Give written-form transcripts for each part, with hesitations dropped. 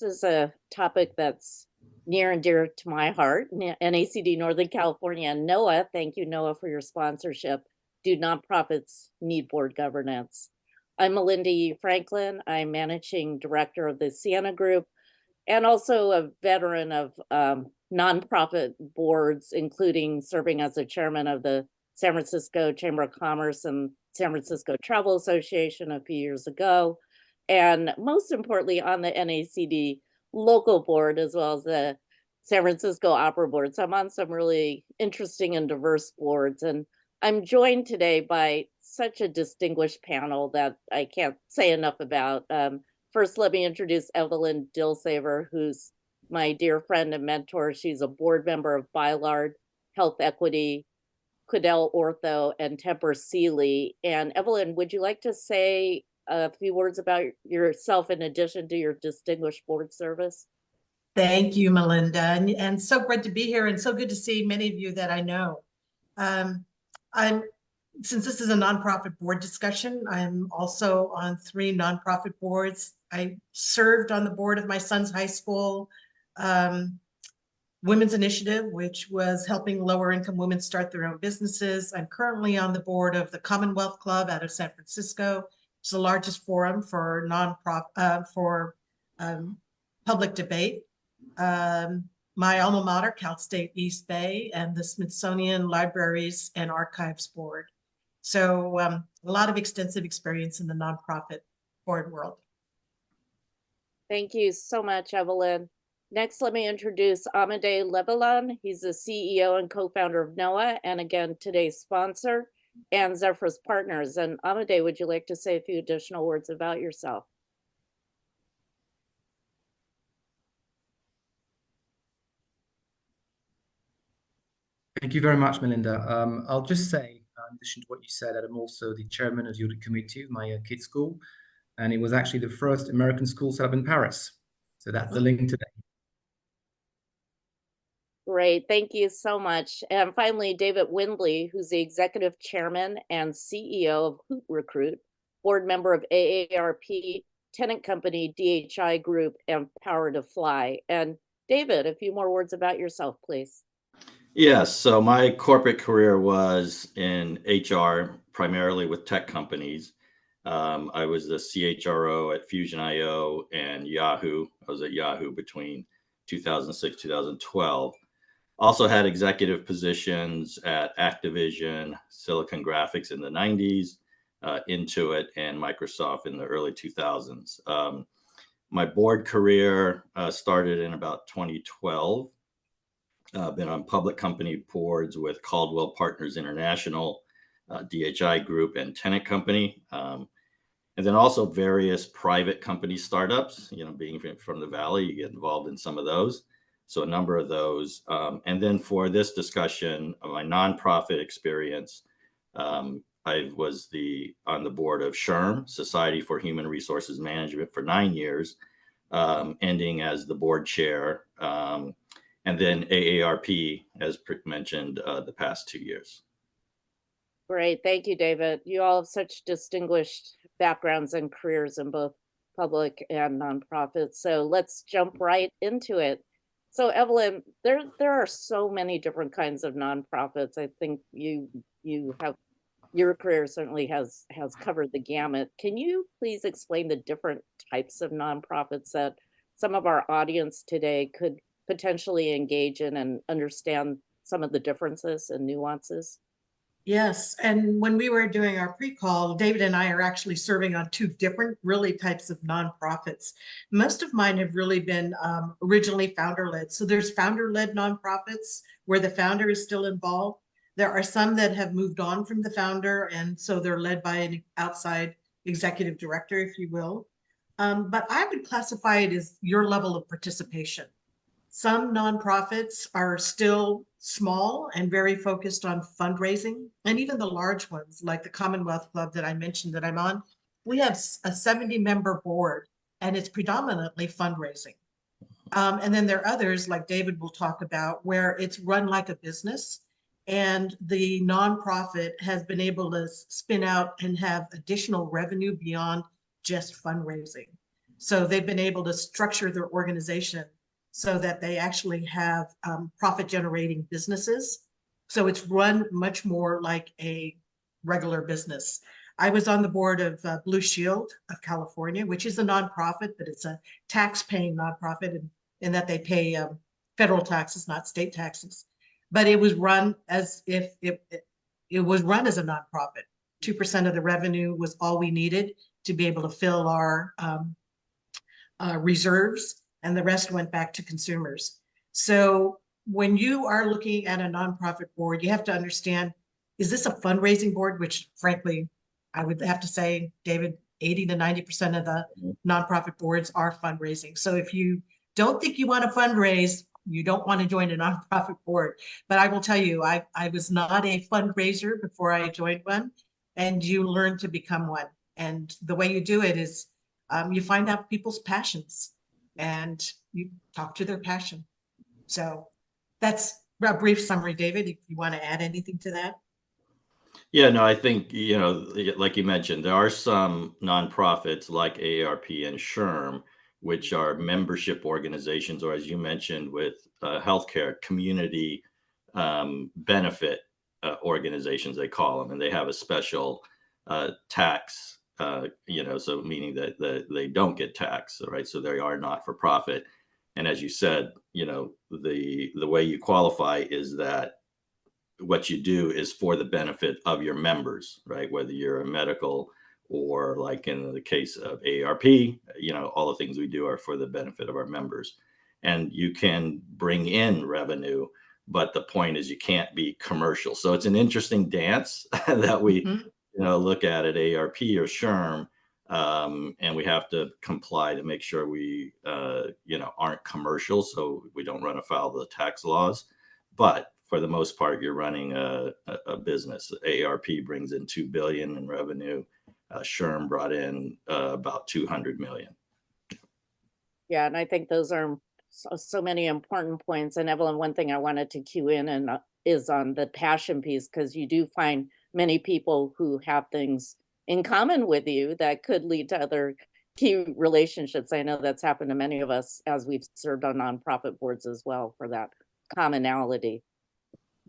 This is a topic that's near and dear to my heart, NACD Northern California. And Noah, thank you, Noah, for your sponsorship. Do nonprofits need board governance? I'm Melinda E. Franklin. I'm managing director of the Sienna Group and also a veteran of nonprofit boards, including serving as the chairman of the San Francisco Chamber of Commerce and San Francisco Travel Association a few years ago. And most importantly, on the NACD local board, as well as the San Francisco Opera Board. So I'm on some really interesting and diverse boards. And I'm joined today by such a distinguished panel that I can't say enough about. First, let me introduce Evelyn Dilsaver, who's my dear friend and mentor. She's a board member of Bylard Health Equity, Quidel Ortho, and Temper Sealy. And Evelyn, would you like to say a few words about yourself in addition to your distinguished board service? Thank you, Melinda, and so great to be here and so good to see many of you that I know. Since this is a nonprofit board discussion, I'm also on 3 nonprofit boards. I served on the board of my son's high school women's initiative, which was helping lower income women start their own businesses. I'm currently on the board of the Commonwealth Club out of San Francisco. It's the largest forum for public debate. My alma mater, Cal State East Bay, and the Smithsonian Libraries and Archives Board. So a lot of extensive experience in the nonprofit board world. Thank you so much, Evelyn. Next, let me introduce Amade Lebalan. He's the CEO and co-founder of NOAA, and again, today's sponsor, and Zephyrus Partners. And Amade, would you like to say a few additional words about yourself? Thank you very much, Melinda. I'll just say, in addition to what you said, that I'm also the chairman of the audit committee of my kids' school, and it was actually the first American school set up in Paris. So that's the link today. Great, thank you so much. And finally, David Windley, who's the executive chairman and CEO of Hoot Recruit, board member of AARP, tenant company DHI Group, and Power to Fly. And David, a few more words about yourself, please. Yes, so my corporate career was in HR, primarily with tech companies. I was the CHRO at Fusion.io and Yahoo. I was at Yahoo between 2006, 2012. Also had executive positions at Activision, Silicon Graphics in the 90s, Intuit, and Microsoft in the early 2000s. My board career started in about 2012. Been on public company boards with Caldwell Partners International, DHI Group, and Tenant Company. And then also various private company startups, being from the Valley, you get involved in some of those. So a number of those. And then for this discussion of my nonprofit experience, I was on the board of SHRM, Society for Human Resources Management, for 9 years, ending as the board chair. And then AARP, as mentioned, the past 2 years. Great, thank you, David. You all have such distinguished backgrounds and careers in both public and nonprofits. So let's jump right into it. So Evelyn, there are so many different kinds of nonprofits. I think your career certainly has covered the gamut. Can you please explain the different types of nonprofits that some of our audience today could potentially engage in and understand some of the differences and nuances? Yes, and when we were doing our pre-call, David and I are actually serving on 2 different really types of nonprofits. Most of mine have really been originally founder-led. So there's founder-led nonprofits where the founder is still involved. There are some that have moved on from the founder, and so they're led by an outside executive director, if you will. But I would classify it as your level of participation. Some nonprofits are still small and very focused on fundraising, and even the large ones like the Commonwealth Club that I mentioned that I'm on, we have a 70-member board and it's predominantly fundraising. And then there are others like David will talk about where it's run like a business and the nonprofit has been able to spin out and have additional revenue beyond just fundraising. So they've been able to structure their organization so that they actually have profit generating businesses. So it's run much more like a regular business. I was on the board of Blue Shield of California, which is a nonprofit, but it's a tax-paying nonprofit in that they pay federal taxes, not state taxes. But it was run as if it was run as a nonprofit. 2% of the revenue was all we needed to be able to fill our reserves, and the rest went back to consumers. So when you are looking at a nonprofit board, you have to understand, is this a fundraising board? Which frankly, I would have to say, David, 80 to 90% of the nonprofit boards are fundraising. So if you don't think you want to fundraise, you don't want to join a nonprofit board. But I will tell you, I was not a fundraiser before I joined one, and you learn to become one. And the way you do it is you find out people's passions and you talk to their passion. So that's a brief summary, David, if you want to add anything to that. Yeah, no, I think, like you mentioned, there are some nonprofits like AARP and SHRM, which are membership organizations, or as you mentioned, with healthcare community benefit organizations, they call them, and they have a special tax, so meaning that they don't get taxed, right? So they are not for profit. And as you said, the way you qualify is that what you do is for the benefit of your members, right? Whether you're a medical or, like in the case of AARP, all the things we do are for the benefit of our members. And you can bring in revenue, but the point is you can't be commercial. So it's an interesting dance that we, look at AARP or SHRM, and we have to comply to make sure we, aren't commercial, so we don't run afoul of the tax laws. But for the most part, you're running a business. AARP brings in $2 billion in revenue. SHRM brought in about $200 million. Yeah, and I think those are so many important points. And Evelyn, one thing I wanted to cue in and is on the passion piece, because you do find many people who have things in common with you that could lead to other key relationships. I know that's happened to many of us as we've served on nonprofit boards as well for that commonality.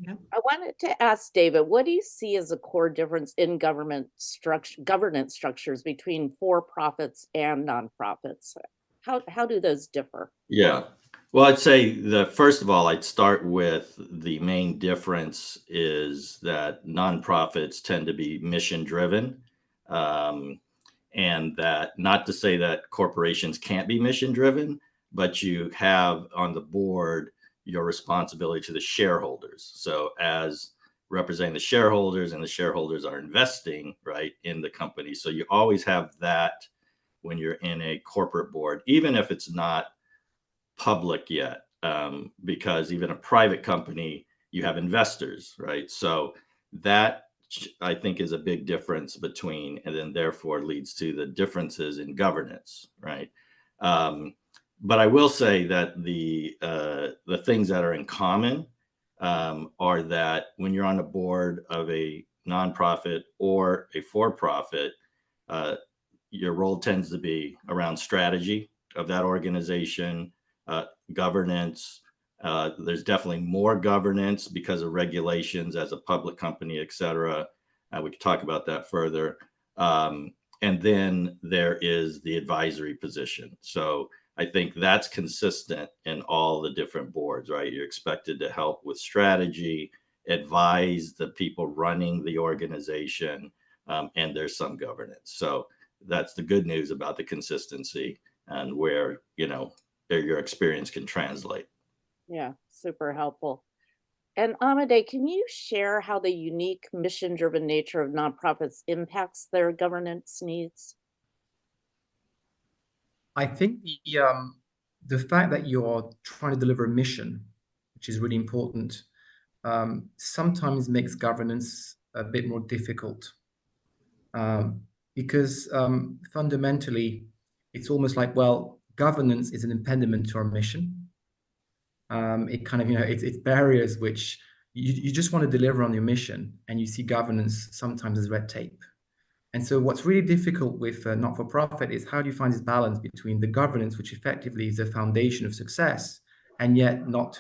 Yep. I wanted to ask David, what do you see as a core difference in governance structures between for-profits and nonprofits? How do those differ? Yeah. Well, I'd say first of all, I'd start with the main difference is that nonprofits tend to be mission driven. And that, not to say that corporations can't be mission driven, but you have on the board your responsibility to the shareholders. So as representing the shareholders, and the shareholders are investing, right, in the company. So you always have that when you're in a corporate board, even if it's not public yet, because even a private company, you have investors, right? So that, I think, is a big difference between, and then therefore leads to the differences in governance, right? But I will say that the things that are in common are that when you're on the board of a nonprofit or a for-profit, your role tends to be around strategy of that organization, governance. There's definitely more governance because of regulations as a public company, et cetera. We could talk about that further. And then there is the advisory position. So I think that's consistent in all the different boards, right? You're expected to help with strategy, advise the people running the organization, and there's some governance. So that's the good news about the consistency and where, your experience can translate. Yeah, super helpful. And Amade, can you share how the unique mission-driven nature of nonprofits impacts their governance needs? I think the fact that you're trying to deliver a mission, which is really important, sometimes makes governance a bit more difficult. Because fundamentally, it's almost like, well, governance is an impediment to our mission. It kind of, it's barriers which you just want to deliver on your mission, and you see governance sometimes as red tape. And so what's really difficult with not-for-profit is how do you find this balance between the governance, which effectively is the foundation of success, and yet not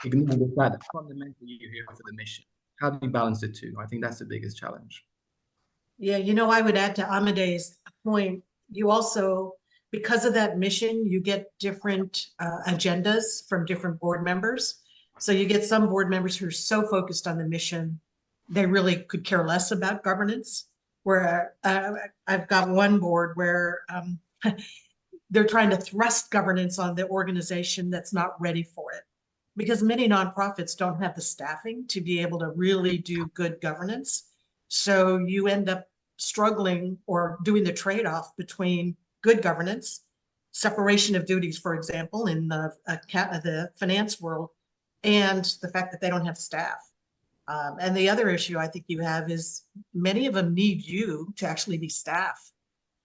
ignore the fact that fundamentally you're here for the mission. How do you balance the two? I think that's the biggest challenge. Yeah, you know, I would add to Amadee's point, you also, because of that mission, you get different agendas from different board members. So you get some board members who are so focused on the mission, they really could care less about governance. Where I've got one board where they're trying to thrust governance on the organization that's not ready for it. Because many nonprofits don't have the staffing to be able to really do good governance. So you end up struggling or doing the trade-off between good governance, separation of duties, for example, in the finance world, and the fact that they don't have staff. And the other issue I think you have is many of them need you to actually be staff.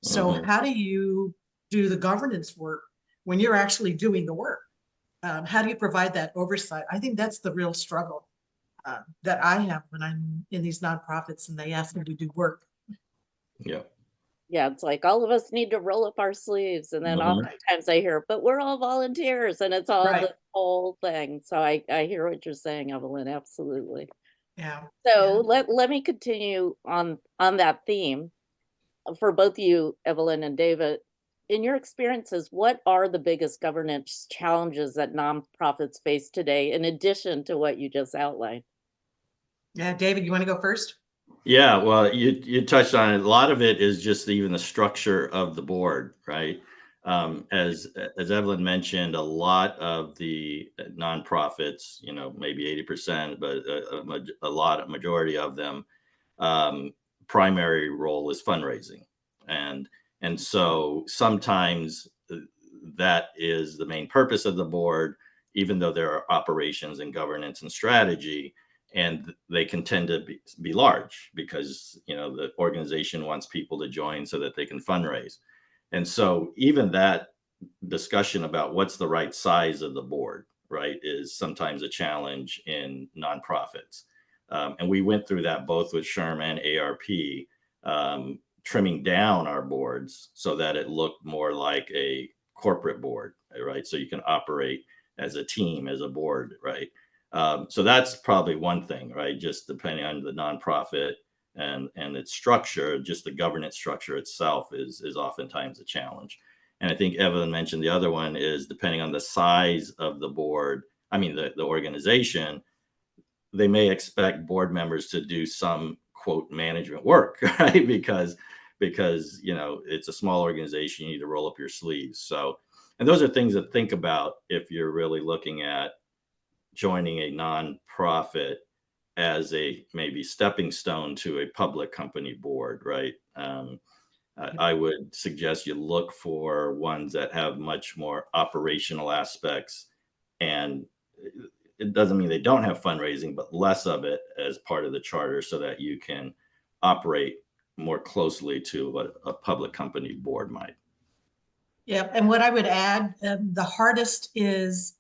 So how do you do the governance work when you're actually doing the work? How do you provide that oversight? I think that's the real struggle that I have when I'm in these nonprofits and they ask me to do work. Yeah. Yeah, it's like all of us need to roll up our sleeves. And then oftentimes I hear, but we're all volunteers, and it's all Right. the whole thing. So I hear what you're saying, Evelyn, absolutely. Yeah. So let me continue on that theme for both you, Evelyn and David. In your experiences, what are the biggest governance challenges that nonprofits face today, in addition to what you just outlined? Yeah, David, you want to go first? Yeah, well, you touched on it. A lot of it is just even the structure of the board, right? As Evelyn mentioned, a lot of the nonprofits, you know, maybe 80%, but a majority of them, primary role is fundraising, and so sometimes that is the main purpose of the board, even though there are operations and governance and strategy. And they can tend to be large because, you know, the organization wants people to join so that they can fundraise. And so even that discussion about what's the right size of the board, right, is sometimes a challenge in nonprofits. And we went through that both with SHRM and ARP, trimming down our boards so that it looked more like a corporate board, right? So you can operate as a team, as a board, right? So that's probably one thing, right? Just depending on the nonprofit and its structure, just the governance structure itself is oftentimes a challenge. And I think Evelyn mentioned the other one is depending on the size of the board, I mean, the organization, they may expect board members to do some quote management work, right? Because, you know, it's a small organization, you need to roll up your sleeves. So, and those are things to think about if you're really looking at joining a nonprofit as a maybe stepping stone to a public company board, right? I would suggest you look for ones that have much more operational aspects, and it doesn't mean they don't have fundraising, but less of it as part of the charter so that you can operate more closely to what a public company board might. Yeah, and what I would add, the hardest is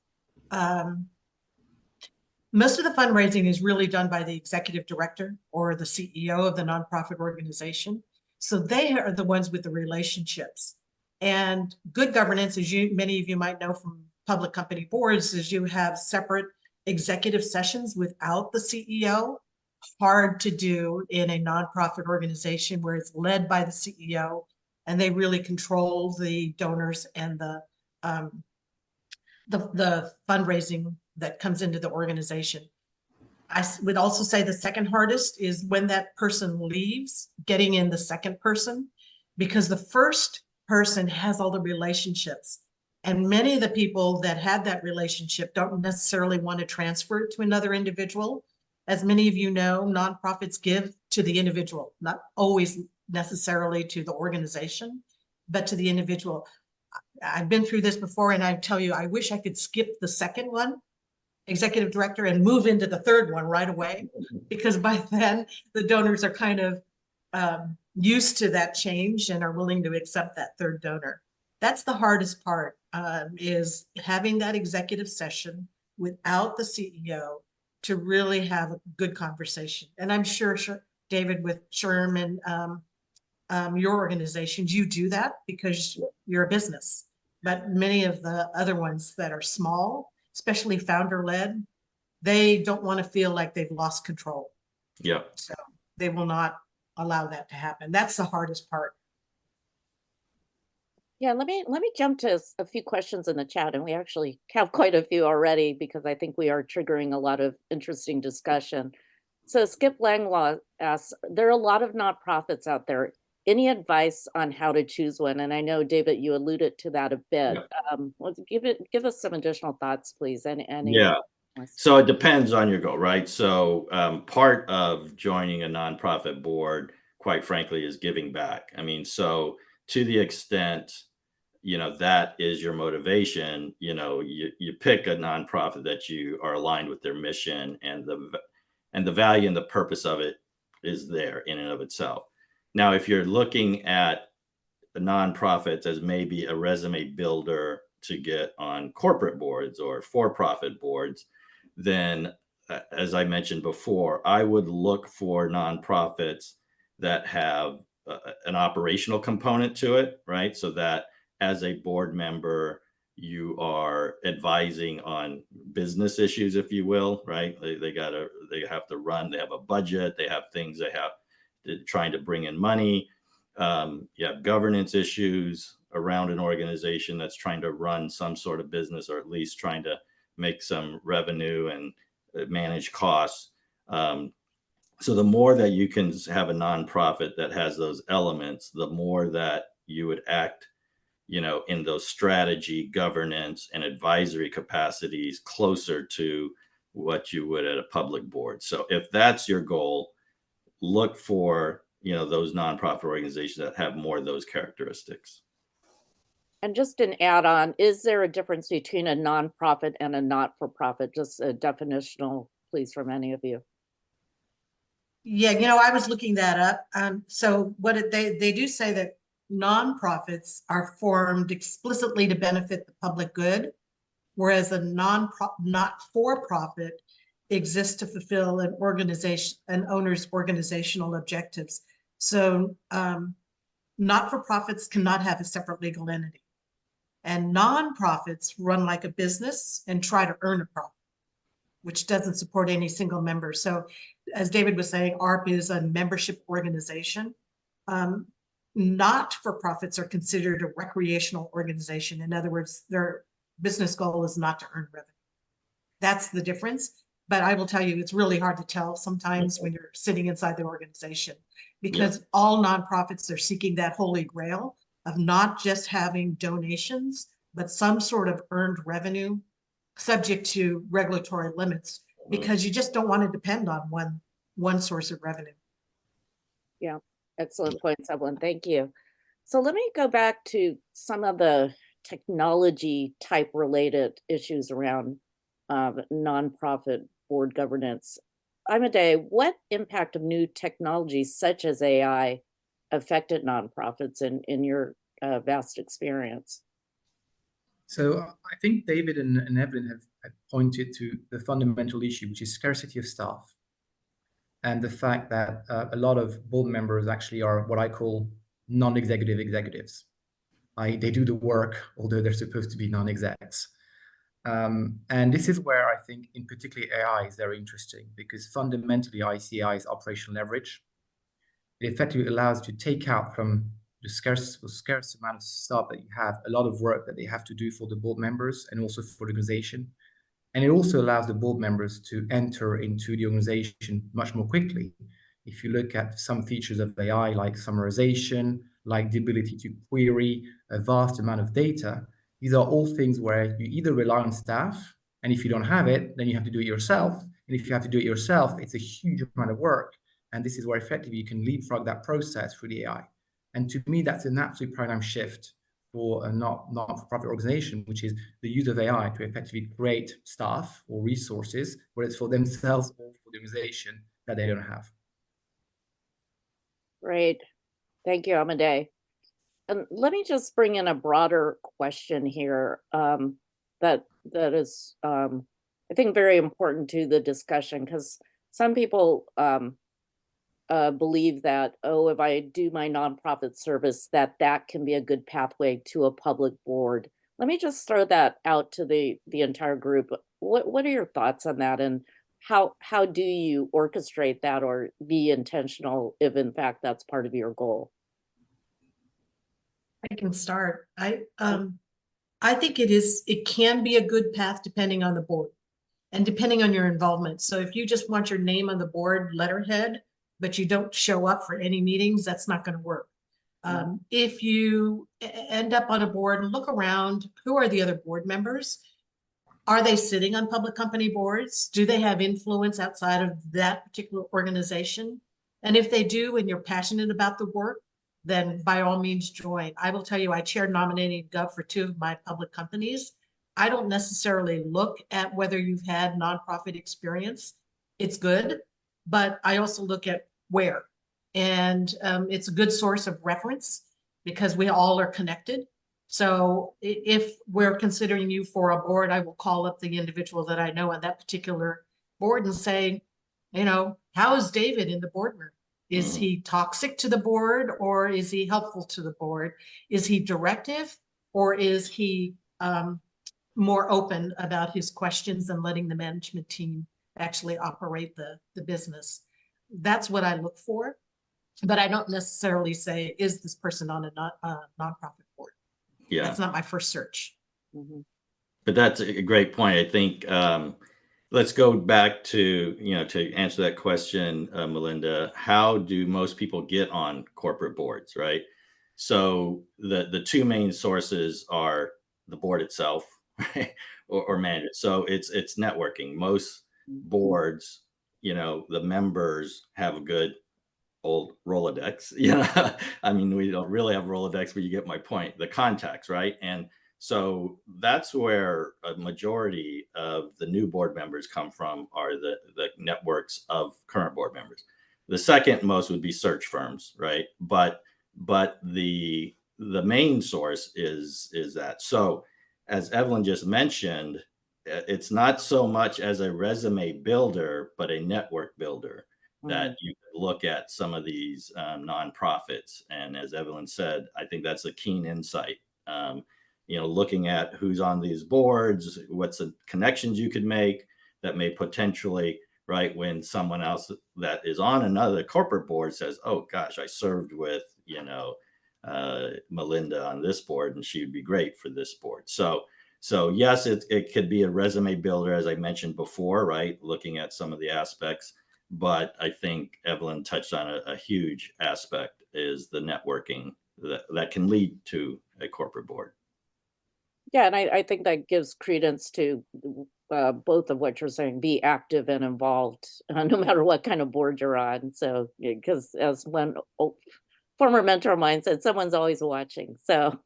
most of the fundraising is really done by the executive director or the CEO of the nonprofit organization. So they are the ones with the relationships. And good governance, as many of you might know from public company boards, is you have separate executive sessions without the CEO. Hard to do in a nonprofit organization where it's led by the CEO and they really control the donors and the fundraising that comes into the organization. I would also say the second hardest is when that person leaves, getting in the second person, because the first person has all the relationships. And many of the people that had that relationship don't necessarily want to transfer it to another individual. As many of you know, nonprofits give to the individual, not always necessarily to the organization, but to the individual. I've been through this before, and I tell you, I wish I could skip the second one, executive director, and move into the third one right away, because by then the donors are kind of used to that change and are willing to accept that third donor. That's the hardest part, is having that executive session without the CEO to really have a good conversation. And I'm sure David with SHRM and your organizations, you do that because you're a business. But many of the other ones that are small, especially founder-led, they don't want to feel like they've lost control. Yeah. So they will not allow that to happen. That's the hardest part. Yeah, let me jump to a few questions in the chat, and we actually have quite a few already because I think we are triggering a lot of interesting discussion. So Skip Langlaw asks, there are a lot of nonprofits out there. Any advice on how to choose one? And I know, David, you alluded to that a bit. Give us some additional thoughts, please. Yeah. So it depends on your goal, right? So part of joining a nonprofit board, quite frankly, is giving back. I mean, so to the extent, that is your motivation, you pick a nonprofit that you are aligned with their mission, and the value and the purpose of it is there in and of itself. Now, if you're looking at the nonprofits as maybe a resume builder to get on corporate boards or for-profit boards, then as I mentioned before, I would look for nonprofits that have an operational component to it, right? So that as a board member, you are advising on business issues, if you will, right? They have to run, they have a budget, they have things they have trying to bring in money. You have governance issues around an organization that's trying to run some sort of business, or at least trying to make some revenue and manage costs. So the more that you can have a nonprofit that has those elements, the more that you would act, in those strategy, governance, and advisory capacities closer to what you would at a public board. So if that's your goal, look for, those nonprofit organizations that have more of those characteristics. And just an add-on, is there a difference between a nonprofit and a not-for-profit? Just a definitional, please, from any of you. Yeah, I was looking that up. So they do say that nonprofits are formed explicitly to benefit the public good, whereas a not-for-profit exists to fulfill an owner's organizational objectives. So not-for-profits cannot have a separate legal entity, and nonprofits run like a business and try to earn a profit, which doesn't support any single member. So as David was saying, ARP is a membership organization. Not-for-profits are considered a recreational organization. In other words, their business goal is not to earn revenue. That's the difference. But I will tell you, it's really hard to tell sometimes when you're sitting inside the organization, because all nonprofits are seeking that holy grail of not just having donations, but some sort of earned revenue subject to regulatory limits, because you just don't want to depend on one source of revenue. Yeah, excellent points, Evelyn. Thank you. So let me go back to some of the technology type related issues around nonprofit board governance. Amade, what impact of new technologies such as AI affected nonprofits in your vast experience? So I think David and Evelyn have pointed to the fundamental issue, which is scarcity of staff, and the fact that a lot of board members actually are what I call non-executive executives. They do the work, although they're supposed to be non-execs. And this is where I think, in particular, AI is very interesting, because fundamentally, I see AI as operational leverage. It effectively allows you to take out from the scarce amount of staff that you have a lot of work that they have to do for the board members and also for the organization. And it also allows the board members to enter into the organization much more quickly. If you look at some features of AI, like summarization, like the ability to query a vast amount of data, these are all things where you either rely on staff, and if you don't have it, then you have to do it yourself. And if you have to do it yourself, it's a huge amount of work. And this is where effectively you can leapfrog that process through the AI. And to me, that's an absolute paradigm shift for a not-for-profit organization, which is the use of AI to effectively create staff or resources, whether it's for themselves or for the organization, that they don't have. Great. Thank you, Amade. And let me just bring in a broader question here that is, I think, very important to the discussion, because some people believe that, oh, if I do my nonprofit service, that can be a good pathway to a public board. Let me just throw that out to the entire group. What are your thoughts on that, and how do you orchestrate that or be intentional if in fact that's part of your goal? I can start. I think it can be a good path depending on the board and depending on your involvement. So if you just want your name on the board letterhead, but you don't show up for any meetings, that's not going to work. If you end up on a board and look around, who are the other board members? Are they sitting on public company boards? Do they have influence outside of that particular organization? And if they do, and you're passionate about the work, then by all means join. I will tell you, I chair nominating gov for 2 of my public companies. I don't necessarily look at whether you've had nonprofit experience. It's good, but I also look at where. And it's a good source of reference because we all are connected. So if we're considering you for a board, I will call up the individual that I know on that particular board and say, how is David in the boardroom? Is he toxic to the board, or is he helpful to the board? Is he directive, or is he more open about his questions and letting the management team actually operate the business? That's what I look for. But I don't necessarily say, is this person on a nonprofit board? Yeah. That's not my first search. But that's a great point. I think let's go back to, to answer that question, Melinda, how do most people get on corporate boards, right? So the 2 main sources are the board itself, right? or management. So it's networking. Most boards, the members have a good old Rolodex. I mean, we don't really have Rolodex, but you get my point. The contacts, right? And so that's where a majority of the new board members come from, are the networks of current board members. The second most would be search firms, right? But the main source is that. So as Evelyn just mentioned, it's not so much as a resume builder, but a network builder that you can look at some of these nonprofits. And as Evelyn said, I think that's a keen insight. Looking at who's on these boards, what's the connections you could make that may potentially, right, when someone else that is on another corporate board says, oh gosh, I served with, Melinda on this board and she would be great for this board. So yes, it could be a resume builder, as I mentioned before, right, looking at some of the aspects. But I think Evelyn touched on a huge aspect, is the networking that can lead to a corporate board. Yeah, and I think that gives credence to both of what you're saying. Be active and involved, no matter what kind of board you're on. So, because as one former mentor of mine said, someone's always watching. So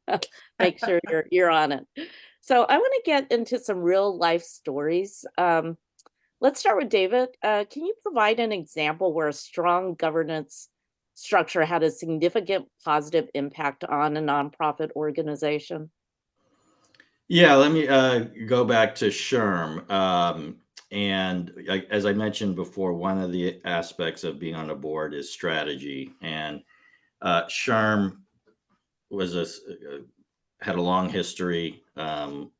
make sure you're on it. So I want to get into some real life stories. Let's start with David. Can you provide an example where a strong governance structure had a significant positive impact on a nonprofit organization? Yeah, let me go back to SHRM. As I mentioned before, one of the aspects of being on a board is strategy. And SHRM had a long history, and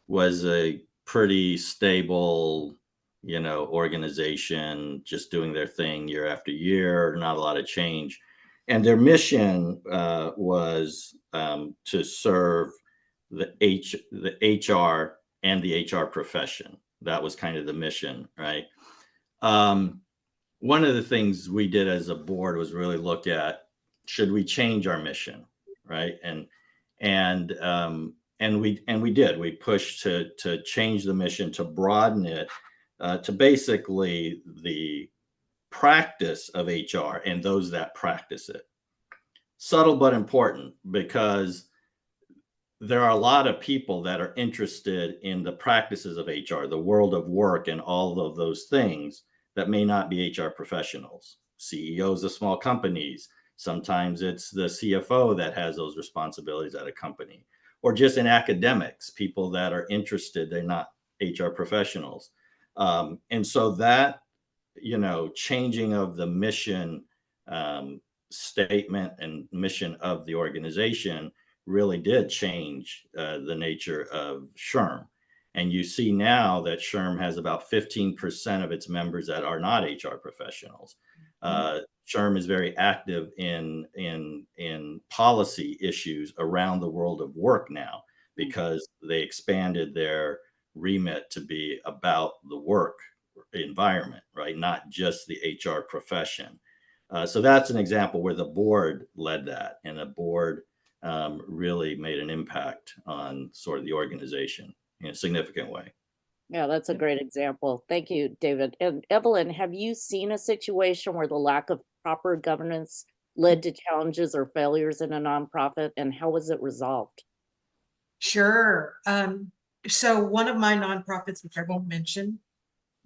was a pretty stable, organization, just doing their thing year after year, not a lot of change. And their mission was to serve the HR and the HR profession. That was kind of the mission, right? One of the things we did as a board was really look at, should we change our mission, right? And we did. We pushed to change the mission, to broaden it, to basically the practice of HR and those that practice it. Subtle but important, because there are a lot of people that are interested in the practices of HR, the world of work and all of those things, that may not be HR professionals, CEOs of small companies. Sometimes it's the CFO that has those responsibilities at a company, or just in academics, people that are interested, they're not HR professionals. And so that changing of the mission statement and mission of the organization really did change the nature of SHRM. And you see now that SHRM has about 15% of its members that are not HR professionals. SHRM is very active in policy issues around the world of work now, because they expanded their remit to be about the work environment, right? Not just the HR profession. So that's an example where the board led that, and the board really made an impact on sort of the organization in a significant way. Yeah, that's a great example. Thank you, David. And Evelyn, have you seen a situation where the lack of proper governance led to challenges or failures in a nonprofit, and how was it resolved? Sure. So one of my nonprofits, which I won't mention,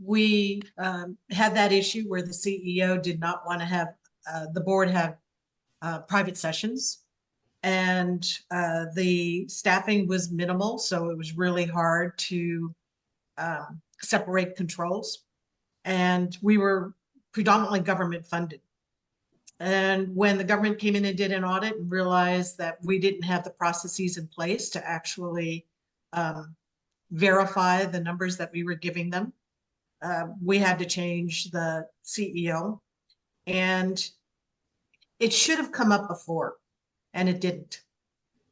we had that issue where the CEO did not want to have the board have private sessions, and the staffing was minimal, so it was really hard to separate controls. And we were predominantly government funded. And when the government came in and did an audit and realized that we didn't have the processes in place to actually verify the numbers that we were giving them, we had to change the CEO. And it should have come up before, and it didn't.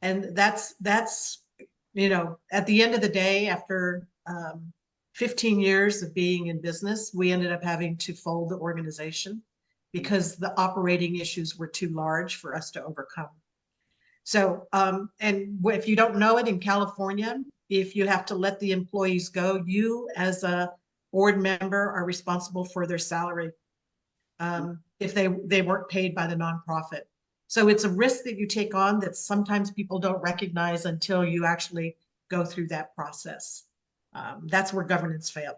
And that's at the end of the day, after 15 years of being in business, we ended up having to fold the organization because the operating issues were too large for us to overcome. So, and if you don't know it, in California, if you have to let the employees go, you as a board member are responsible for their salary if they weren't paid by the nonprofit. So it's a risk that you take on that sometimes people don't recognize until you actually go through that process. That's where governance failed.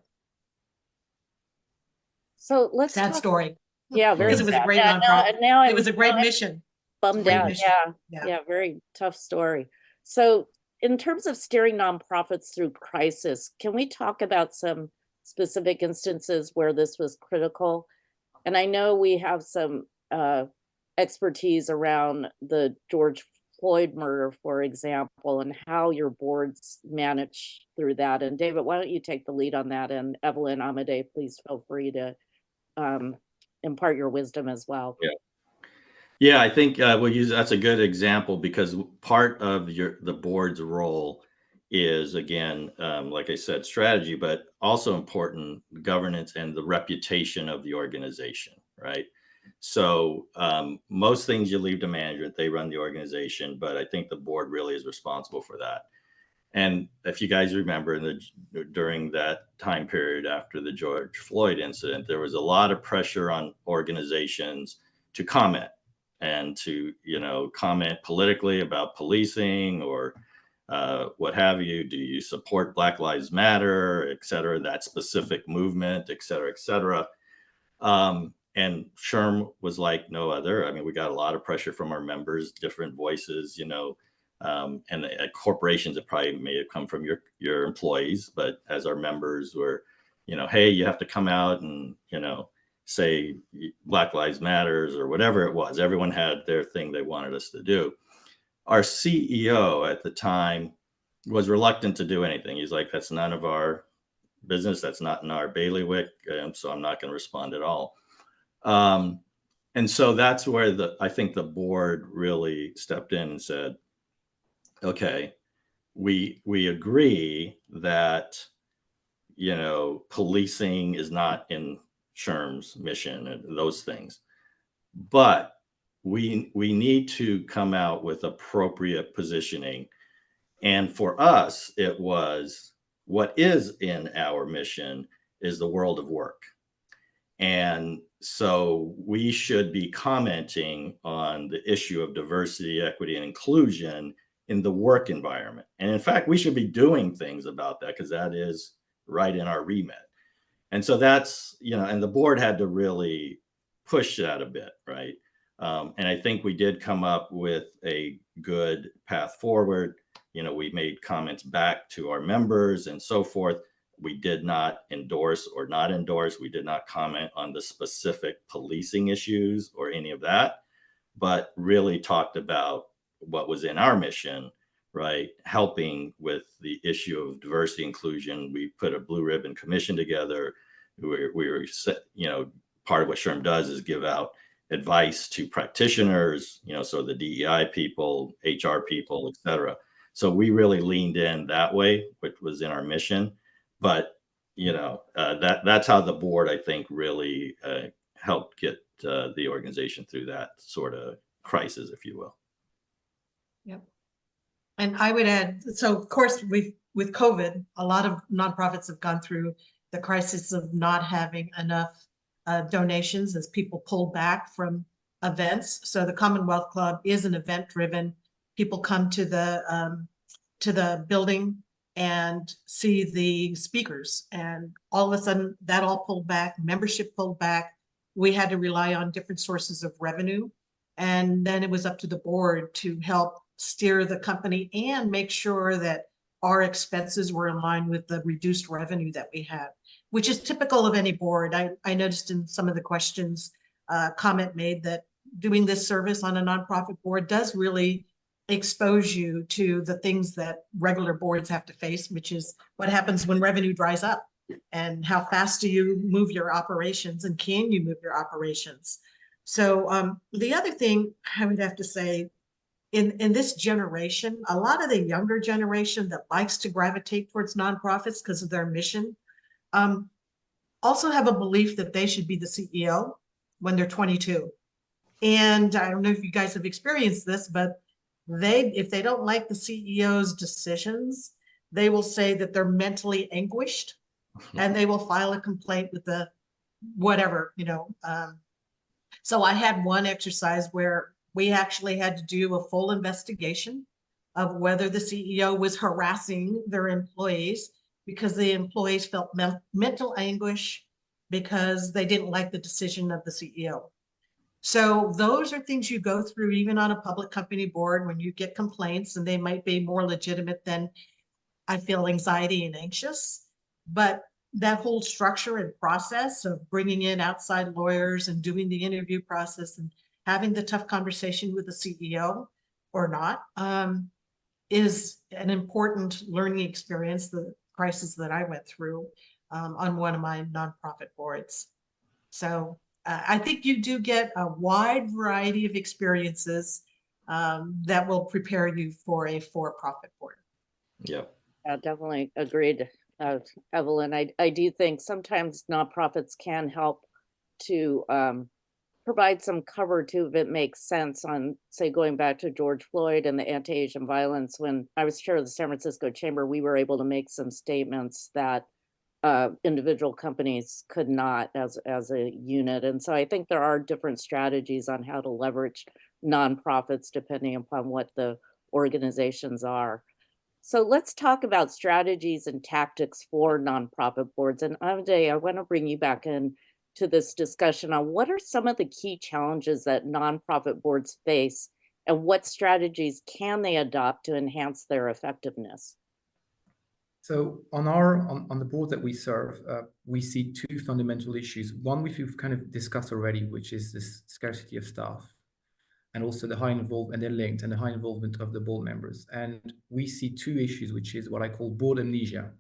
So let's Sad talk. story. Yeah, very Because it was a sad. great Yeah, nonprofit. now It was a great I'm mission. bummed great out. mission. Yeah, Yeah. very tough story. So in terms of steering nonprofits through crisis, can we talk about some specific instances where this was critical? And I know we have some expertise around the George Floyd murder, for example, and how your boards manage through that. And David, why don't you take the lead on that? And Evelyn Amade, please feel free to impart your wisdom as well. Yeah, I think that's a good example, because part of the board's role is, again, like I said, strategy, but also important governance and the reputation of the organization, right? So most things you leave to management, they run the organization, but I think the board really is responsible for that. And if you guys remember, during that time period after the George Floyd incident, there was a lot of pressure on organizations to comment and to, comment politically about policing or what have you. Do you support Black Lives Matter, et cetera, that specific movement, et cetera, et cetera. And SHRM was like no other. I mean, we got a lot of pressure from our members, different voices, and corporations, it probably may have come from your employees, but as our members were, hey, you have to come out and, say Black Lives Matters or whatever it was. Everyone had their thing they wanted us to do. Our CEO at the time was reluctant to do anything. He's like, that's none of our business. That's not in our bailiwick. So I'm not going to respond at all. And so that's where I think the board really stepped in and said, okay, we agree that, policing is not in SHRM's mission and those things, but we need to come out with appropriate positioning. And for us, it was, what is in our mission is the world of work. And so we should be commenting on the issue of diversity, equity, and inclusion in the work environment. And in fact, we should be doing things about that, because that is right in our remit. And so that's, and the board had to really push that a bit, right? And I think we did come up with a good path forward. We made comments back to our members and so forth. We did not endorse or not endorse. We did not comment on the specific policing issues or any of that, but really talked about what was in our mission, right? Helping with the issue of diversity inclusion. We put a blue ribbon commission together. We were, part of what SHRM does is give out advice to practitioners, so the DEI people, HR people, et cetera. So we really leaned in that way, which was in our mission. But, that's how the board, I think, really helped get the organization through that sort of crisis, if you will. Yep. And I would add, so of course, with COVID, a lot of nonprofits have gone through the crisis of not having enough donations as people pulled back from events. So the Commonwealth Club is an event-driven. People come to the building and see the speakers, and all of a sudden that all pulled back, membership pulled back. We had to rely on different sources of revenue. And then it was up to the board to help steer the company and make sure that our expenses were in line with the reduced revenue that we had, which is typical of any board. I noticed in some of the questions, comment made that doing this service on a nonprofit board does really expose you to the things that regular boards have to face, which is what happens when revenue dries up, and how fast do you move your operations, and can you move your operations? So the other thing I would have to say, in this generation, a lot of the younger generation that likes to gravitate towards nonprofits because of their mission, also have a belief that they should be the CEO when they're 22. And I don't know if you guys have experienced this, but if they don't like the CEO's decisions, they will say that they're mentally anguished, and they will file a complaint with the whatever, So I had one exercise where we actually had to do a full investigation of whether the CEO was harassing their employees, because the employees felt mental anguish because they didn't like the decision of the CEO. So those are things you go through even on a public company board when you get complaints, and they might be more legitimate than I feel anxiety and anxious. But that whole structure and process of bringing in outside lawyers and doing the interview process and having the tough conversation with the CEO or not is an important learning experience, the crisis that I went through on one of my nonprofit boards. So I think you do get a wide variety of experiences that will prepare you for a for-profit board. Yeah. Yeah, definitely agreed, Evelyn. I do think sometimes nonprofits can help to provide some cover too, if it makes sense, on, say, going back to George Floyd and the anti-Asian violence. When I was chair of the San Francisco Chamber, we were able to make some statements that individual companies could not as a unit. And so I think there are different strategies on how to leverage nonprofits depending upon what the organizations are. So let's talk about strategies and tactics for nonprofit boards. And Amade, I want to bring you back in to this discussion on what are some of the key challenges that nonprofit boards face, and what strategies can they adopt to enhance their effectiveness? So on the board that we serve, we see two fundamental issues. One, which we've kind of discussed already, which is this scarcity of staff, and also the high involvement, and they're linked, and the high involvement of the board members. And we see two issues, which is what I call board amnesia.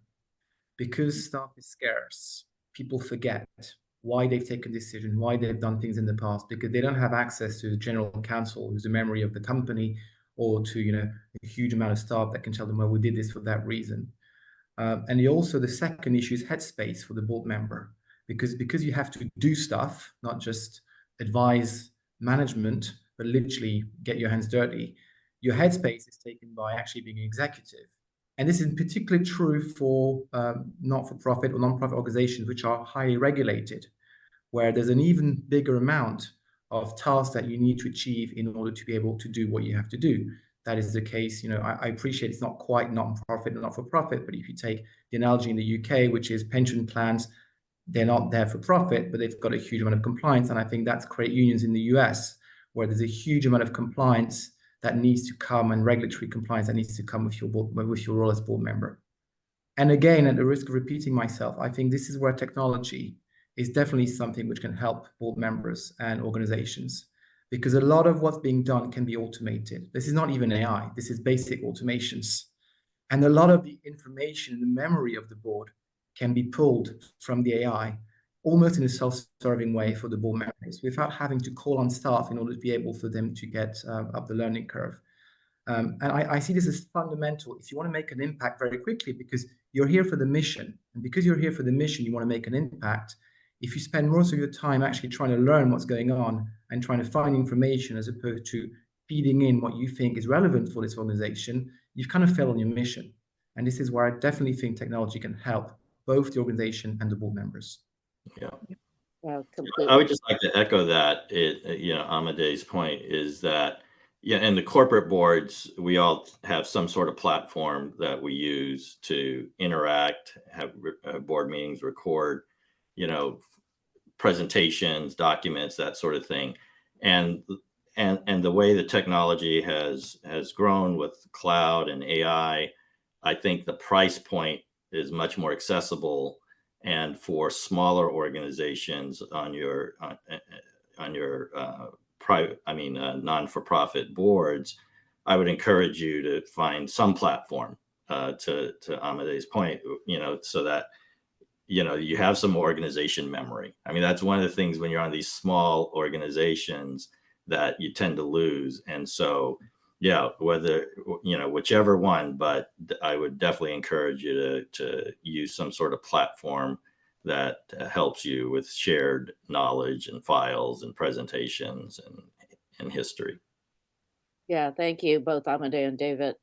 Because staff is scarce, people forget why they've taken decisions, why they've done things in the past, because they don't have access to the general counsel, who's the memory of the company, or to a huge amount of staff that can tell them, well, we did this for that reason. And also the second issue is headspace for the board member, because you have to do stuff, not just advise management, but literally get your hands dirty. Your headspace is taken by actually being an executive. And this is particularly true for not-for-profit or non-profit organizations, which are highly regulated, where there's an even bigger amount of tasks that you need to achieve in order to be able to do what you have to do. That is the case. I appreciate it's not quite non-profit and not-for-profit, but if you take the analogy in the UK, which is pension plans, they're not there for profit, but they've got a huge amount of compliance. And I think that's credit unions in the US, where there's a huge amount of compliance that needs to come, and regulatory compliance that needs to come with your role as board member. And again, at the risk of repeating myself, I think this is where technology is definitely something which can help board members and organizations, because a lot of what's being done can be automated. This is not even AI, this is basic automations. And a lot of the information and the memory of the board can be pulled from the AI, almost in a self-serving way for the board members, without having to call on staff in order to be able for them to get up the learning curve. And I see this as fundamental if you want to make an impact very quickly, because you're here for the mission. And because you're here for the mission, you want to make an impact. If you spend most of your time actually trying to learn what's going on and trying to find information as opposed to feeding in what you think is relevant for this organization, you've kind of failed on your mission. And this is where I definitely think technology can help both the organization and the board members. Yeah. Yeah, I completely. would just like to echo that. Amade's point is that, in the corporate boards, we all have some sort of platform that we use to interact, have board meetings, record, presentations, documents, that sort of thing. And the way the technology has grown with cloud and AI, I think the price point is much more accessible. And for smaller organizations on your private, non-for-profit boards, I would encourage you to find some platform, to Amade's point, so that you have some organization memory. I mean, that's one of the things when you're on these small organizations that you tend to lose. And so, whichever one, but I would definitely encourage you to use some sort of platform that helps you with shared knowledge and files and presentations and history. Yeah, thank you, both Amade and David.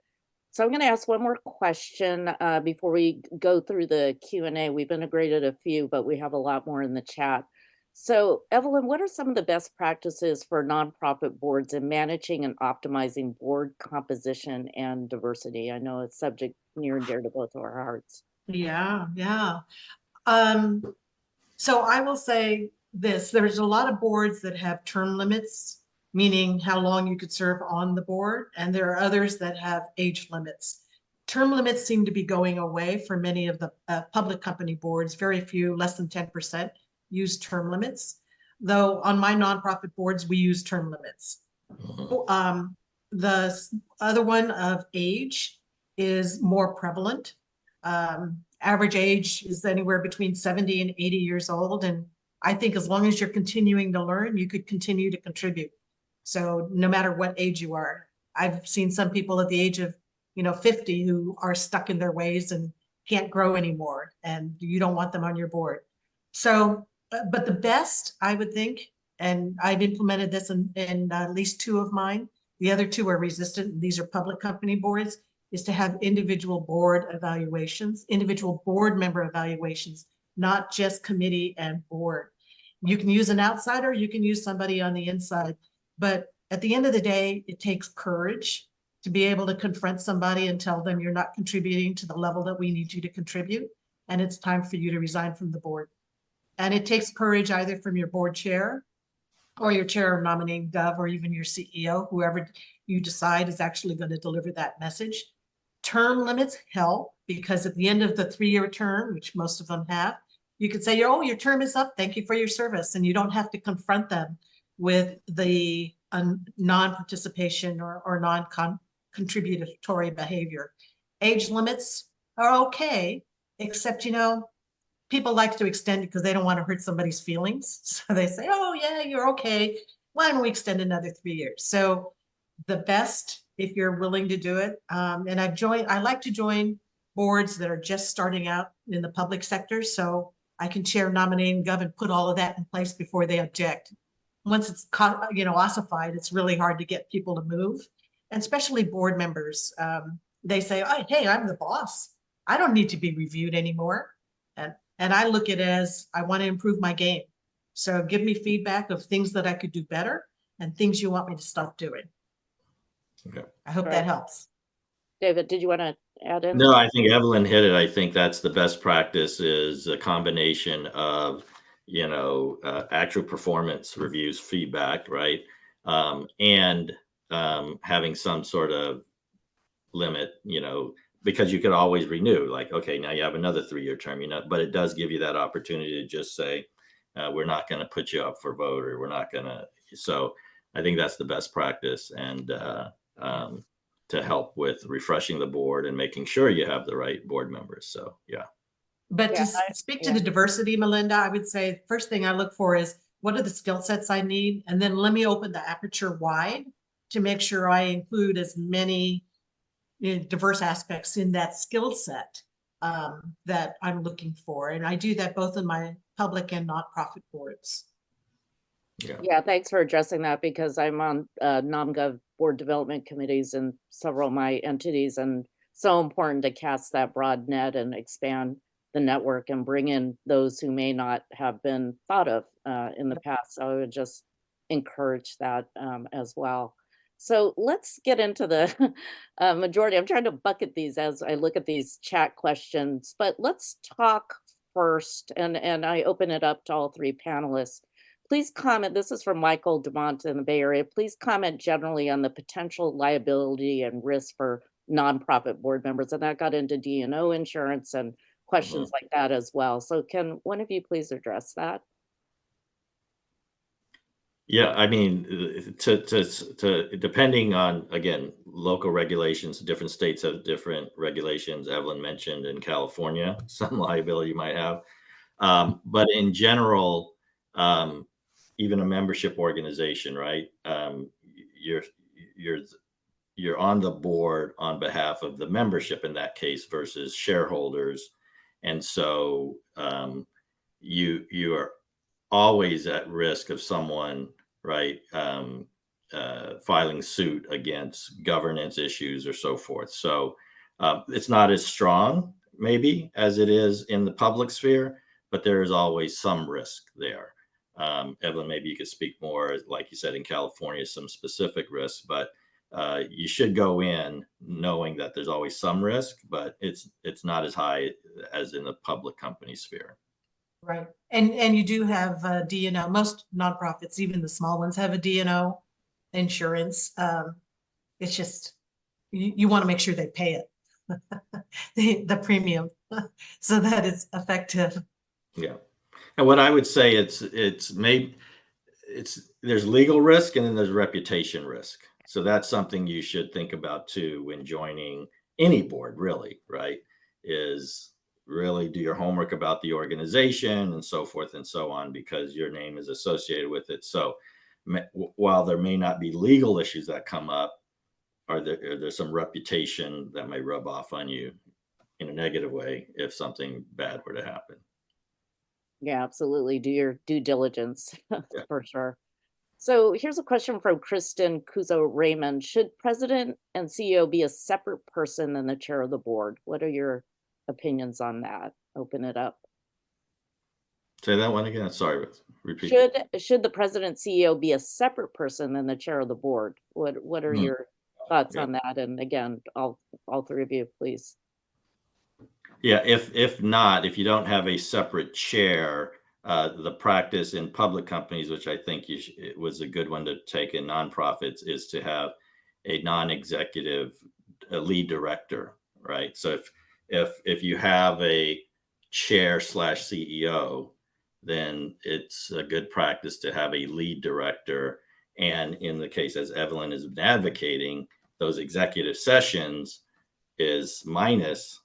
So I'm going to ask one more question before we go through the Q&A. We've integrated a few, but we have a lot more in the chat. So Evelyn, what are some of the best practices for nonprofit boards in managing and optimizing board composition and diversity? I know it's a subject near and dear to both of our hearts. Yeah. So I will say this, there's a lot of boards that have term limits, meaning how long you could serve on the board. And there are others that have age limits. Term limits seem to be going away for many of the public company boards. Very few, less than 10%, use term limits. Though on my nonprofit boards, we use term limits. The other one of age is more prevalent. Average age is anywhere between 70 and 80 years old. And I think as long as you're continuing to learn, you could continue to contribute. So no matter what age you are, I've seen some people at the age of 50 who are stuck in their ways and can't grow anymore, and you don't want them on your board. So, but the best, I would think, and I've implemented this in at least 2 of mine, the other 2 are resistant, and these are public company boards, is to have individual board evaluations, individual board member evaluations, not just committee and board. You can use an outsider, you can use somebody on the inside, but at the end of the day, it takes courage to be able to confront somebody and tell them you're not contributing to the level that we need you to contribute, and it's time for you to resign from the board. And it takes courage either from your board chair or your chair of nominating gov, or even your CEO, whoever you decide is actually going to deliver that message. Term limits help, because at the end of the 3-year term, which most of them have, you could say, oh, your term is up, thank you for your service, and you don't have to confront them with the non-participation or non-contributory behavior. Age limits are okay, except people like to extend it because they don't want to hurt somebody's feelings. So they say, oh yeah, you're okay, why don't we extend another 3 years? So the best, if you're willing to do it, and I like to join boards that are just starting out in the public sector, so I can chair nominating gov and put all of that in place before they object. Once it's ossified, it's really hard to get people to move, and especially board members. They say, oh, hey, I'm the boss, I don't need to be reviewed anymore. And I look at it as, I want to improve my game. So give me feedback of things that I could do better and things you want me to stop doing. Okay. I hope that helps. David, did you want to add in? No, I think Evelyn hit it. I think that's the best practice, is a combination of, actual performance reviews, feedback, right? And having some sort of limit, because you could always renew, like, okay, now you have another 3-year term, but it does give you that opportunity to just say, we're not going to put you up for vote, or we're not going to. So I think that's the best practice, and to help with refreshing the board and making sure you have the right board members. So, yeah. But Yeah, to speak to the diversity, Melinda, I would say first thing I look for is what are the skill sets I need? And then let me open the aperture wide to make sure I include as many diverse aspects in that skill set that I'm looking for. And I do that both in my public and nonprofit boards. Yeah, thanks for addressing that, because I'm on NomGov board development committees in several of my entities, and so important to cast that broad net and expand the network and bring in those who may not have been thought of in the past. So I would just encourage that as well. So let's get into the majority. I'm trying to bucket these as I look at these chat questions, but let's talk first, and I open it up to all three panelists. Please comment, this is from Michael DeMont in the Bay Area. Please comment generally on the potential liability and risk for nonprofit board members. And that got into D&O insurance and questions like that as well. So can one of you please address that? Yeah, I mean, to depending on, again, local regulations, different states have different regulations. Evelyn mentioned in California, some liability you might have. But in general, even a membership organization, right? You're on the board on behalf of the membership in that case versus shareholders, and so you are always at risk of someone, right, filing suit against governance issues or so forth. So it's not as strong maybe as it is in the public sphere, but there is always some risk there. Evelyn, maybe you could speak more, like you said, in California, some specific risks, but you should go in knowing that there's always some risk, but it's not as high as in the public company sphere. Right. And you do have D&O. Most nonprofits, even the small ones, have a D&O insurance. It's just, you want to make sure they pay it, the premium, so that it's effective. Yeah. And what I would say, there's legal risk and then there's reputation risk. So that's something you should think about too when joining any board, really, right? Is really do your homework about the organization and so forth and so on, because your name is associated with it. So while there may not be legal issues that come up, are there some reputation that may rub off on you in a negative way if something bad were to happen? Yeah, absolutely. Do your due diligence for sure. So here's a question from Kristen Kuzo Raymond. Should president and CEO be a separate person than the chair of the board? What are your opinions on that? Open it up. Say that one again. Sorry, repeat. Should the president CEO be a separate person than the chair of the board? What are your thoughts on that? And again, all three of you, please. Yeah, if not, if you don't have a separate chair, the practice in public companies, which I think it was a good one to take in nonprofits, is to have a non-executive lead director, right? So if you have a chair / CEO, then it's a good practice to have a lead director. And in the case, as Evelyn has been advocating, those executive sessions is minus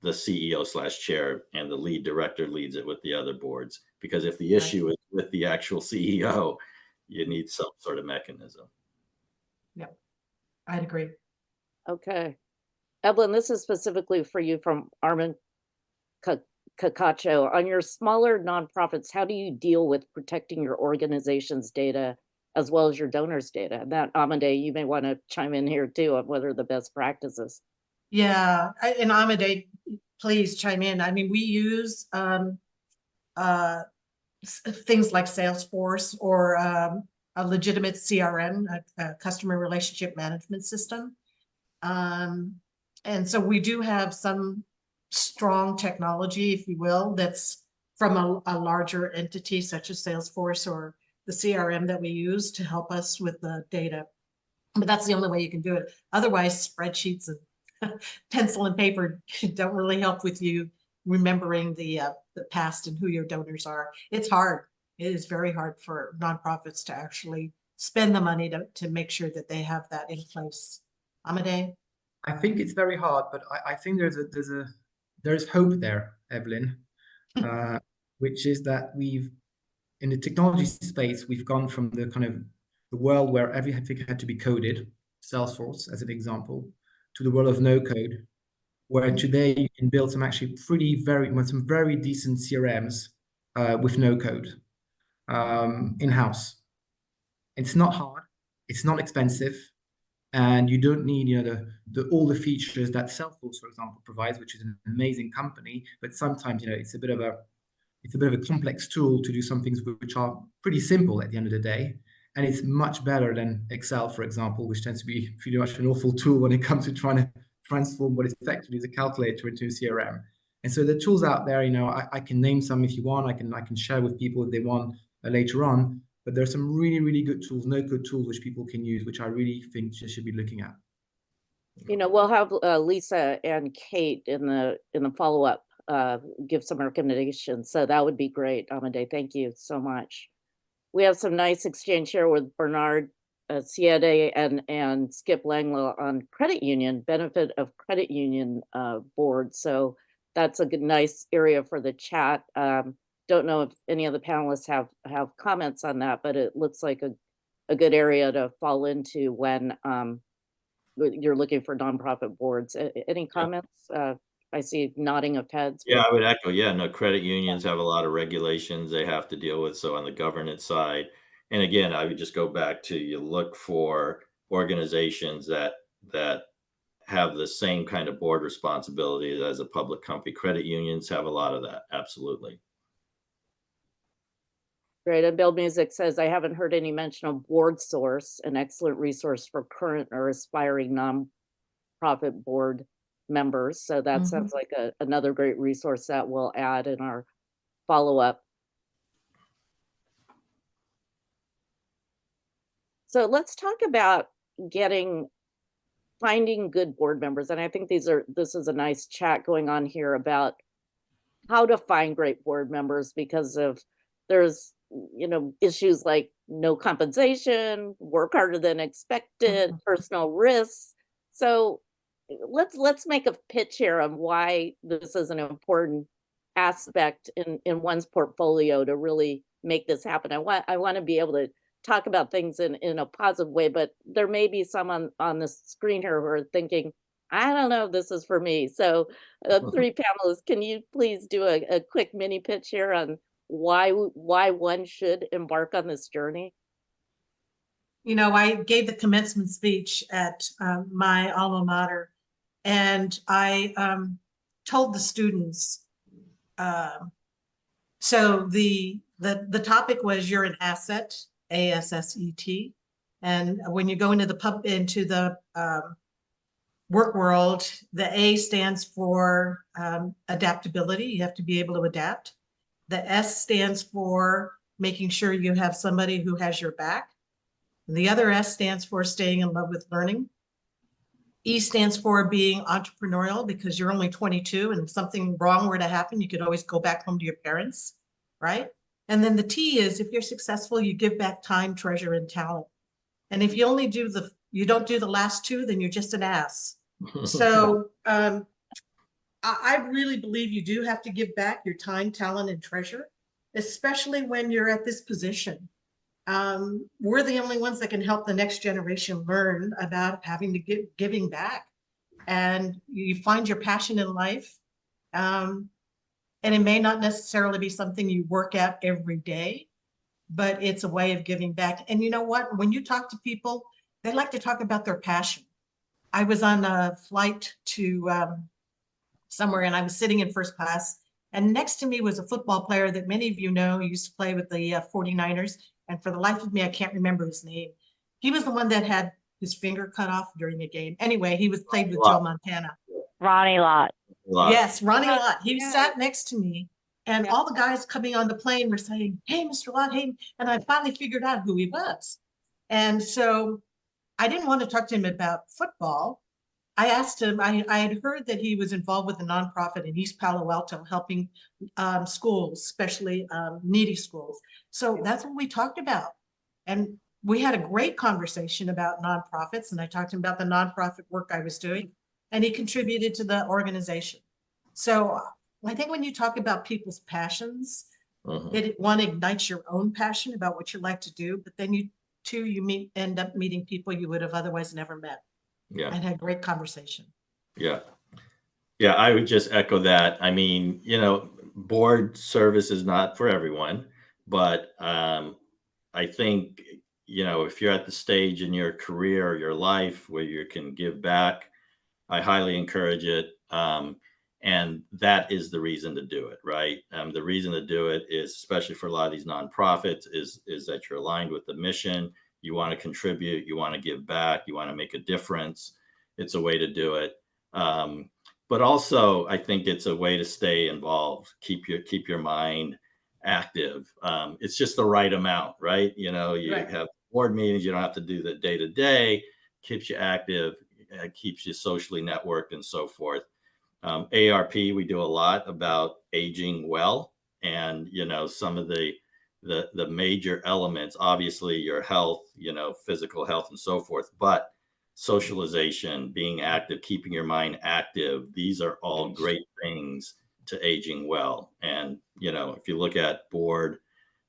the CEO / chair, and the lead director leads it with the other boards. Because if the issue is with the actual CEO, you need some sort of mechanism. Yep, I'd agree. Okay. Evelyn, this is specifically for you from Armin Cacacho. On your smaller nonprofits, how do you deal with protecting your organization's data as well as your donors' data? And that, Amade, you may want to chime in here too on what are the best practices. Yeah, and Amade, please chime in. I mean, we use things like Salesforce or a legitimate CRM, a customer relationship management system. And so we do have some strong technology, if you will, that's from a larger entity such as Salesforce or the CRM that we use to help us with the data. But that's the only way you can do it. Otherwise, spreadsheets and pencil and paper don't really help with you remembering the past and who your donors are. It's hard. It is very hard for nonprofits to actually spend the money to make sure that they have that in place. Amade? I think it's very hard, but I think there's hope there, Evelyn, which is that in the technology space, we've gone from the kind of the world where everything had to be coded, Salesforce as an example, to the world of no code, where today you can build some actually some very decent CRMs with no code in-house. It's not hard, it's not expensive, and you don't need all the features that Salesforce, for example, provides, which is an amazing company. But sometimes it's a bit of a complex tool to do some things which are pretty simple at the end of the day. And it's much better than Excel, for example, which tends to be pretty much an awful tool when it comes to trying to transform what is effectively a calculator into a CRM. And so the tools out there, I can name some if you want. I can share with people if they want later on. But there's some really, really good tools, no-code tools, which people can use, which I really think you should be looking at. We'll have Lisa and Kate in the follow-up give some recommendations. So that would be great, Amade. Thank you so much. We have some nice exchange here with Bernard Siede and Skip Langlow on credit union, benefit of credit union board. So that's a nice area for the chat. Don't know if any of the panelists have comments on that, but it looks like a good area to fall into when you're looking for nonprofit boards. Any comments? I see nodding of heads. Yeah, I would echo. Yeah, no, credit unions have a lot of regulations they have to deal with. So on the governance side, and again, I would just go back to you look for organizations that have the same kind of board responsibility as a public company. Credit unions have a lot of that. Absolutely. Great. And Build Music says, I haven't heard any mention of Board Source, an excellent resource for current or aspiring nonprofit board members. So that sounds like another great resource that we'll add in our follow-up. So let's talk about finding good board members. And I think this is a nice chat going on here about how to find great board members, because there's issues like no compensation, work harder than expected, personal risks. So let's make a pitch here on why this is an important aspect in one's portfolio to really make this happen. I want to be able to talk about things in a positive way, but there may be some on the screen here who are thinking, I don't know if this is for me. So three panelists, can you please do a quick mini pitch here on why one should embark on this journey? I gave the commencement speech at my alma mater, and I told the students, so the topic was you're an asset, ASSET. And when you go into the work world, the A stands for adaptability. You have to be able to adapt. The S stands for making sure you have somebody who has your back. And the other S stands for staying in love with learning. E stands for being entrepreneurial, because you're only 22, and if something wrong were to happen, you could always go back home to your parents, right? And then the T is, if you're successful, you give back time, treasure, and talent. And if you only you don't do the last two, then you're just an ass. So I really believe you do have to give back your time, talent, and treasure, especially when you're at this position. We're the only ones that can help the next generation learn about having to giving back. And you find your passion in life. And it may not necessarily be something you work at every day, but it's a way of giving back. And you know what? When you talk to people, they like to talk about their passion. I was on a flight to somewhere, and I was sitting in first class, and next to me was a football player that many of you know. He used to play with the 49ers. And for the life of me, I can't remember his name. He was the one that had his finger cut off during the game. Anyway, he played with Joe Montana. Ronnie Lott. Yes, Ronnie Lott. He sat next to me, and all the guys coming on the plane were saying, hey, Mr. Lott, hey. And I finally figured out who he was. And so I didn't want to talk to him about football, I asked him, I had heard that he was involved with a nonprofit in East Palo Alto, helping schools, especially needy schools. So that's what we talked about. And we had a great conversation about nonprofits, and I talked to him about the nonprofit work I was doing, and he contributed to the organization. So I think when you talk about people's passions, it one ignites your own passion about what you like to do, but then you end up meeting people you would have otherwise never met Yeah. and had great conversation. Yeah. Yeah. I would just echo that. I mean, board service is not for everyone, but I think, if you're at the stage in your career or your life where you can give back, I highly encourage it. And that is the reason to do it, right? The reason to do it is, especially for a lot of these nonprofits, is that you're aligned with the mission. You want to contribute, you want to give back, you want to make a difference. It's a way to do it. But also, I think it's a way to stay involved, keep your mind active. It's just the right amount, right? You Right. have board meetings, you don't have to do the day to day, keeps you active, keeps you socially networked and so forth. ARP, we do a lot about aging well, and some of the major elements, obviously your health, physical health and so forth, but socialization, being active, keeping your mind active, these are all great things to aging well. And if you look at board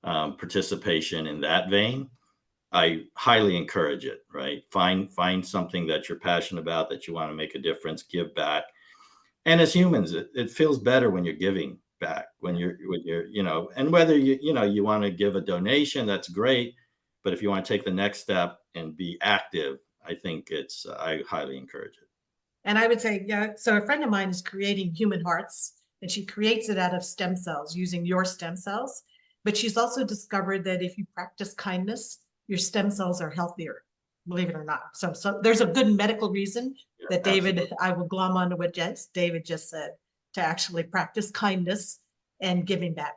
participation in that vein, I highly encourage it, right? Find something that you're passionate about, that you want to make a difference, give back. And as humans, it feels better when you're giving back, when you're, and whether you want to give a donation, that's great. But if you want to take the next step and be active, I think I highly encourage it. And I would say, yeah, so a friend of mine is creating human hearts, and she creates it out of stem cells using your stem cells. But she's also discovered that if you practice kindness, your stem cells are healthier, believe it or not. So there's a good medical reason that David, Absolutely. I will glom onto what David just said, to actually practice kindness and giving back.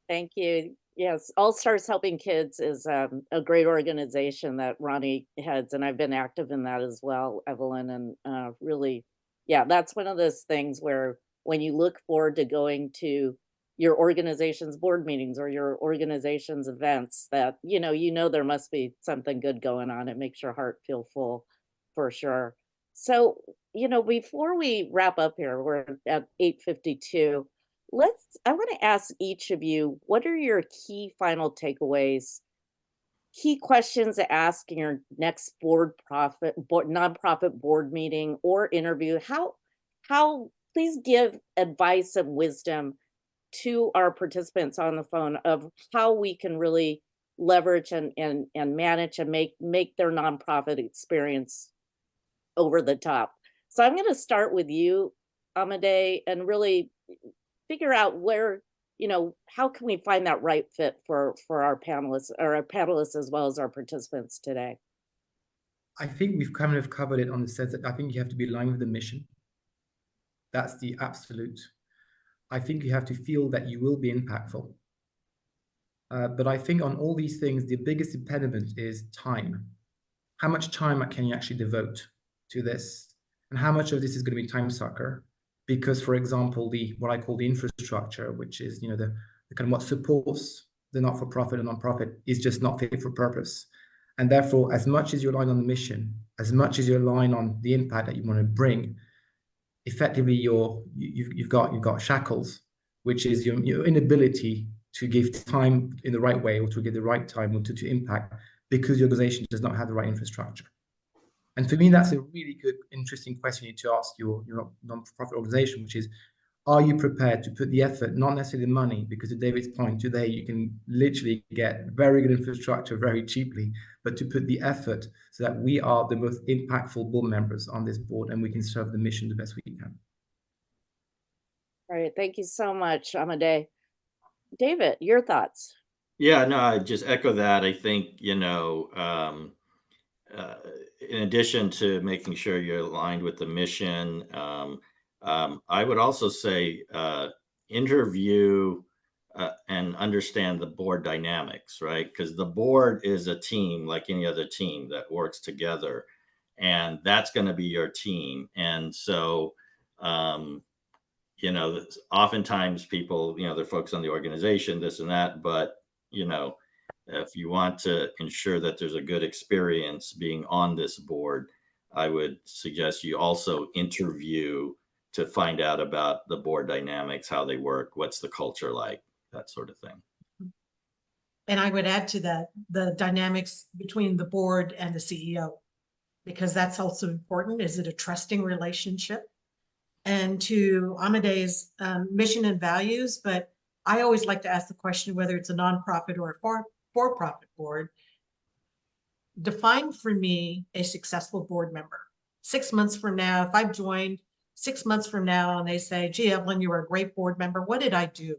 Thank you. Yes, All Stars Helping Kids is a great organization that Ronnie heads, and I've been active in that as well, Evelyn. And really, yeah, that's one of those things where when you look forward to going to your organization's board meetings or your organization's events, that there must be something good going on. It makes your heart feel full, for sure. So, before we wrap up here, we're at 8:52. I want to ask each of you, what are your key final takeaways, key questions to ask in your next nonprofit board meeting or interview? How please give advice and wisdom to our participants on the phone of how we can really leverage and manage and make their nonprofit experience over the top. So I'm going to start with you, Amade, and really figure out where, how can we find that right fit for our panelists as well as our participants today? I think we've kind of covered it on the sense that I think you have to be aligned with the mission. That's the absolute. I think you have to feel that you will be impactful. But I think on all these things, the biggest impediment is time. How much time can you actually devote to this? And how much of this is going to be time sucker? Because, for example, what I call the infrastructure, which is the kind of what supports the not-for-profit and non-profit, is just not fit for purpose. And therefore, as much as you're aligned on the mission, as much as you're aligned on the impact that you want to bring, effectively you've got shackles, which is your inability to give time in the right way, or to give the right time, or to impact, because your organization does not have the right infrastructure. And for me, that's a really good, interesting question you need to ask your non-profit organization, which is, are you prepared to put the effort, not necessarily the money, because to David's point, today you can literally get very good infrastructure very cheaply, but to put the effort so that we are the most impactful board members on this board and we can serve the mission the best we can. All right. Thank you so much, Amade. David, your thoughts? Yeah, no, I just echo that. I think, in addition to making sure you're aligned with the mission, I would also say interview and understand the board dynamics, right? Because the board is a team like any other team that works together. and that's going to be your team. And so, you know, oftentimes people, you know, they're focused on the organization, this and that, but, you know, if you want to ensure that there's a good experience being on this board, I would suggest you also interview to find out about the board dynamics, how they work, what's the culture like, that sort of thing. And I would add to that, the dynamics between the board and the CEO, because that's also important. Is it a trusting relationship? And to Amade's mission and values, but I always like to ask the question whether it's a nonprofit or a for-profit board. Define for me a successful board member. 6 months from now, if I've joined 6 months from now and they say, gee, Evelyn, you were a great board member, what did I do?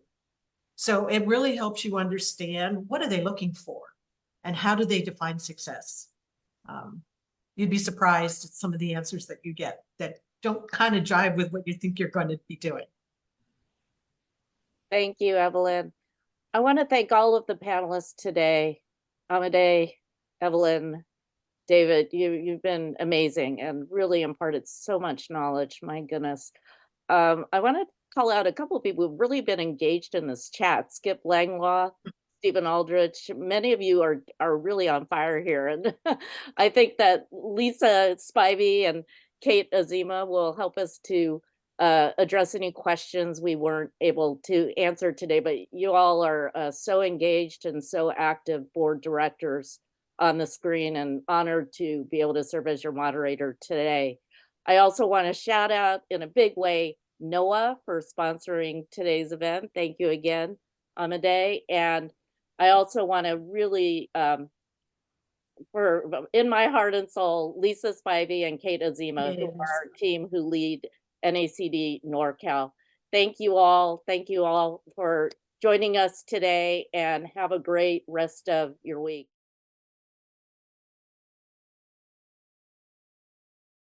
So it really helps you understand what are they looking for and how do they define success? You'd be surprised at some of the answers that you get that don't kind of jive with what you think you're going to be doing. Thank you, Evelyn. I want to thank all of the panelists today. Amade, Evelyn, David, you've been amazing and really imparted so much knowledge. My goodness. I want to call out a couple of people who've really been engaged in this chat. Skip Langlaw, Stephen Aldrich. Many of you are really on fire here. And I think that Lisa Spivey and Kate Azima will help us to address any questions we weren't able to answer today. But you all are so engaged and so active board directors on the screen, and honored to be able to serve as your moderator today. I also want to shout out in a big way NOAA for sponsoring today's event. Thank you again, Amade. And I also want to really, in my heart and soul, Lisa Spivey and Kate Azima, who are our team who lead NACD NorCal. Thank you all. Thank you all for joining us today, and have a great rest of your week.